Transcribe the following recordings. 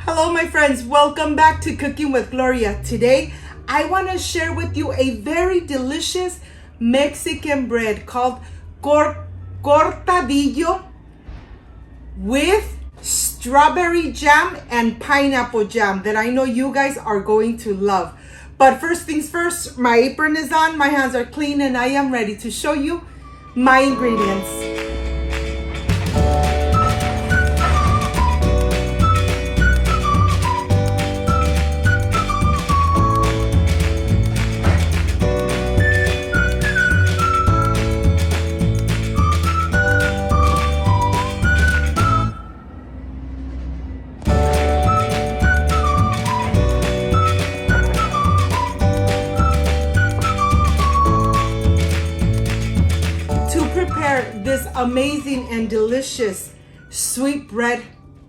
Hello my friends, welcome back to Cooking with Gloria. Today I want to share with you a very delicious Mexican bread called Cortadillo with strawberry jam and pineapple jam that I know you guys are going to love. But first things first, my apron is on, my hands are clean, and I am ready to show you my ingredients. This amazing and delicious sweet bread,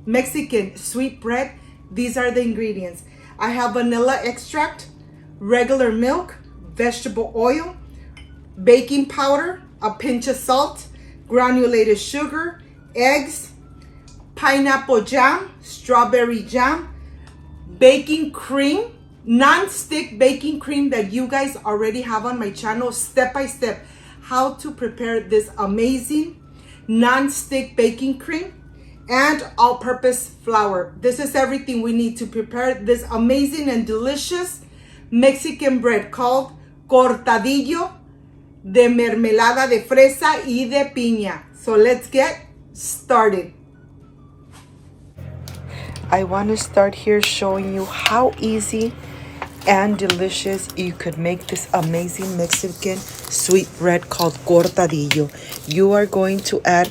Mexican sweet bread, these are the ingredients. I have vanilla extract, regular milk, vegetable oil, baking powder, a pinch of salt, granulated sugar, eggs, pineapple jam, strawberry jam, baking cream, non-stick baking cream that you guys already have on my channel, step by step how to prepare this amazing non-stick baking cream, and all-purpose flour. This is everything we need to prepare this amazing and delicious Mexican bread called Cortadillo de mermelada de fresa y de piña. So let's get started. I want to start here showing you how easy and delicious you could make this amazing Mexican sweet bread called Cortadillo. You are going to add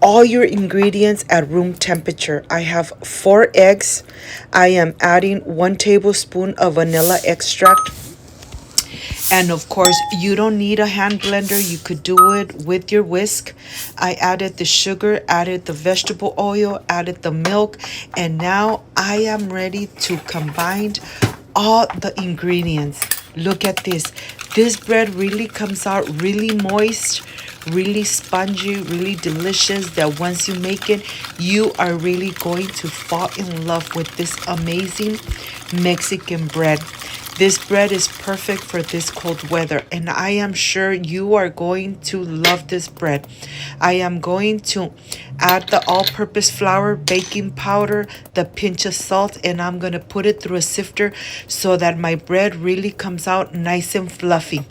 all your ingredients at room temperature. I have 4 eggs. I am adding 1 tablespoon of vanilla extract. And of course, you don't need a hand blender. You could do it with your whisk. I added the sugar, added the vegetable oil, added the milk, and now I am ready to combine all the ingredients. Look at this. This bread really comes out really moist, really spongy, really delicious, that once you make it, you are really going to fall in love with this amazing Mexican bread. This bread is perfect for this cold weather, and I am sure you are going to love this bread. I am going to add the all-purpose flour, baking powder, the pinch of salt, and I'm going to put it through a sifter so that my bread really comes out nice and fluffy.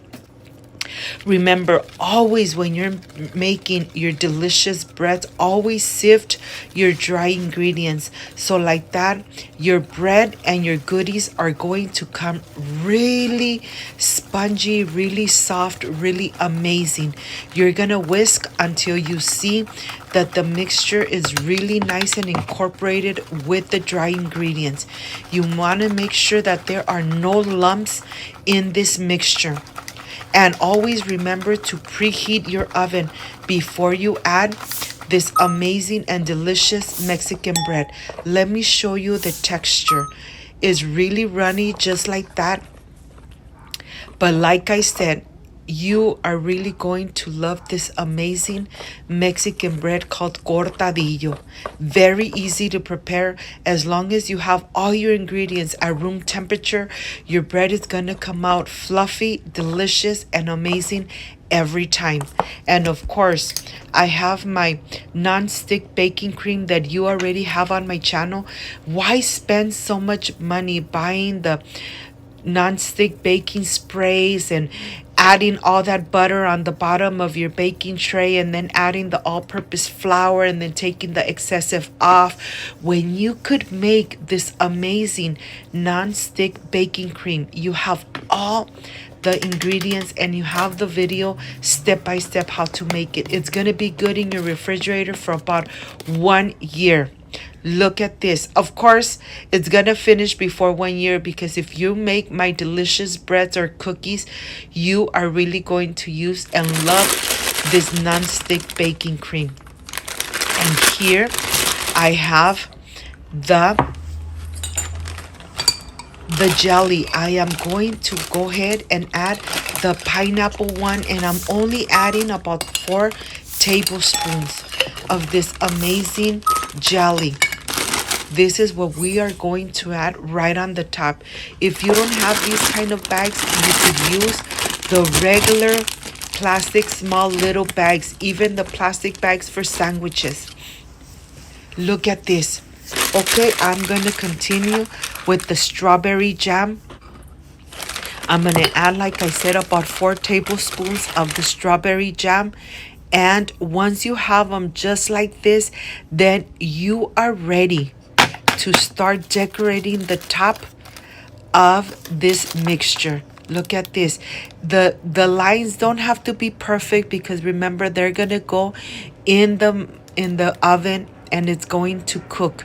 Remember, always when you're making your delicious breads, always sift your dry ingredients. So like that, your bread and your goodies are going to come really spongy, really soft, really amazing. You're going to whisk until you see that the mixture is really nice and incorporated with the dry ingredients. You want to make sure that there are no lumps in this mixture. And always remember to preheat your oven before you add this amazing and delicious Mexican bread. Let me show you the texture. It's really runny just like that. But like I said, you are really going to love this amazing Mexican bread called Cortadillo. Very easy to prepare. As long as you have all your ingredients at room temperature, your bread is going to come out fluffy, delicious, and amazing every time. And of course, I have my non-stick baking cream that you already have on my channel. Why spend so much money buying the non-stick baking sprays and adding all that butter on the bottom of your baking tray, and then adding the all-purpose flour, and then taking the excessive off, when you could make this amazing non-stick baking cream? You have all the ingredients and you have the video step by step how to make it. It's going to be good in your refrigerator for about 1 year. Look at this. Of course, it's gonna finish before 1 year, because if you make my delicious breads or cookies, you are really going to use and love this non-stick baking cream. And here I have the jelly. I am going to go ahead and add the pineapple one, and I'm only adding about 4 tablespoons of this amazing jelly. this is what we are going to add right on the top. If you don't have these kind of bags, you could use the regular plastic small little bags, even the plastic bags for sandwiches. Look at this. Okay, I'm going to continue with the strawberry jam. I'm going to add, like I said, about 4 tablespoons of the strawberry jam. And once you have them just like this, then you are ready to start decorating the top of this mixture. Look at this. The lines don't have to be perfect, because remember, they're going to go in the oven and it's going to cook.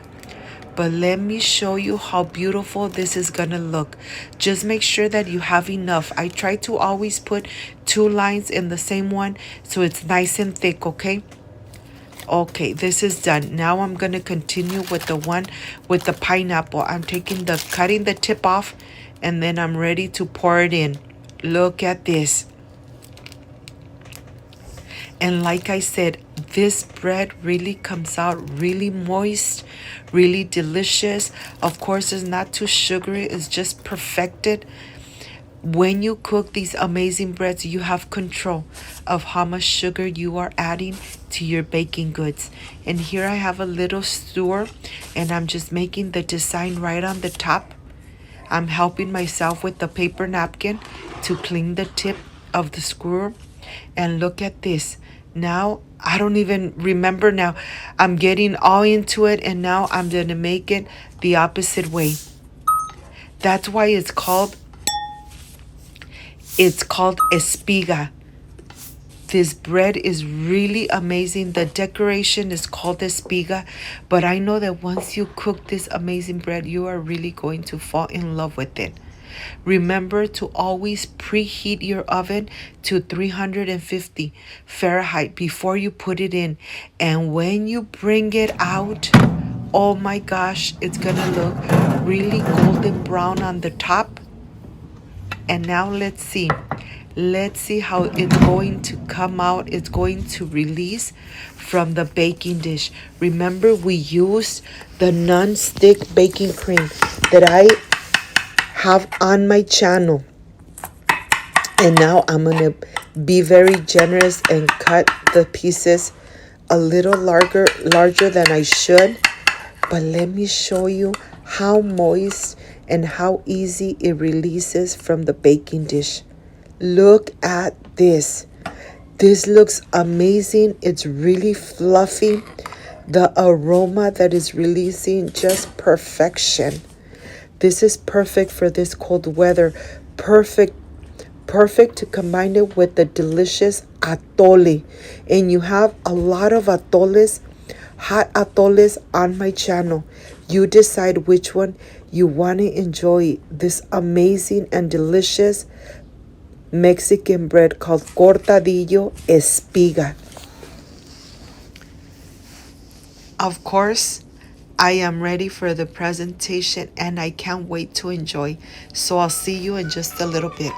But let me show you how beautiful this is gonna look. Just make sure that you have enough. I try to always put 2 lines in the same one so it's nice and thick, okay? Okay, this is done. Now I'm gonna continue with the one with the pineapple. I'm cutting the tip off, and then I'm ready to pour it in. Look at this. And like I said, this bread really comes out really moist, really delicious. Of course, it's not too sugary. It's just perfected. When you cook these amazing breads, you have control of how much sugar you are adding to your baking goods. And here I have a little skewer, and I'm just making the design right on the top. I'm helping myself with the paper napkin to clean the tip of the skewer. And look at this. Now, I don't even remember now. I'm getting all into it, and now I'm going to make it the opposite way. That's why it's called espiga. This bread is really amazing. The decoration is called espiga, but I know that once you cook this amazing bread, you are really going to fall in love with it. Remember to always preheat your oven to 350 Fahrenheit before you put it in. And when you bring it out, oh my gosh, it's gonna look really golden brown on the top. And now let's see. Let's see how it's going to come out. It's going to release from the baking dish. Remember, we used the non-stick baking cream that I have on my channel. And now I'm going to be very generous and cut the pieces a little larger than I should. But let me show you how moist and how easy it releases from the baking dish. Look at this. This looks amazing. It's really fluffy. The aroma that is releasing, just perfection. This is perfect for this cold weather. Perfect to combine it with the delicious atole. And you have a lot of atoles, hot atoles on my channel. You decide which one you want to enjoy. This amazing and delicious Mexican bread called Cortadillo Espiga. Of course, I am ready for the presentation, and I can't wait to enjoy. So I'll see you in just a little bit.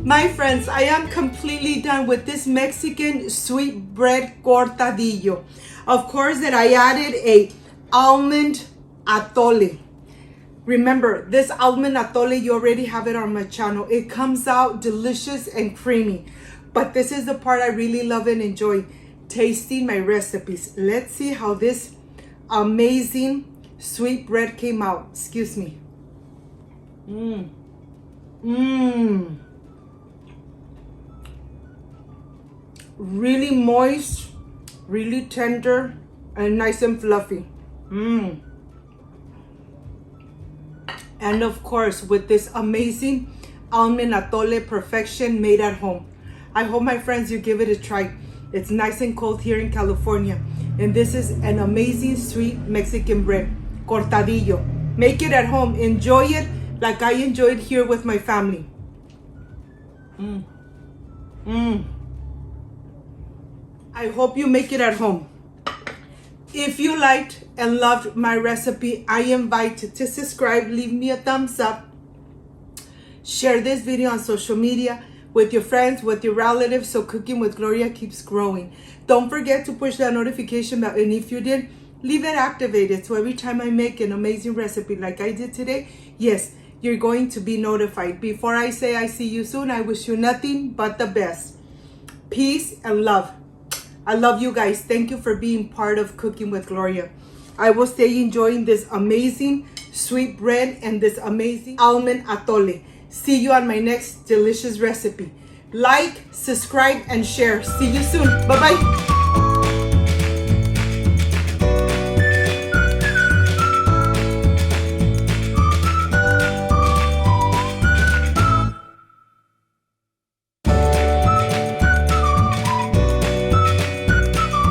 My friends, I am completely done with this Mexican sweet bread cortadillo. Of course, that I added a almond atole. Remember, this almond atole, you already have it on my channel. It comes out delicious and creamy. But this is the part I really love and enjoy, tasting my recipes. Let's see how this amazing sweet bread came out. Excuse me. really moist, really tender, and nice and fluffy. And of course, with this amazing almond atole perfection made at home. I hope, my friends, you give it a try. It's nice and cold here in California. And this is an amazing sweet Mexican bread, Cortadillo. Make it at home. Enjoy it like I enjoyed here with my family. I hope you make it at home. If you liked and loved my recipe, I invite you to subscribe, leave me a thumbs up, share this video on social media with your friends, with your relatives, so Cooking with Gloria keeps growing. Don't forget to push that notification bell, and if you did, leave it activated so every time I make an amazing recipe like I did today, yes, you're going to be notified. Before I say I see you soon, I wish you nothing but the best. Peace and love. I love you guys. Thank you for being part of Cooking with Gloria. I will stay enjoying this amazing sweet bread and this amazing almond atole. See you on my next delicious recipe. Like, subscribe, and share. See you soon. Bye-bye.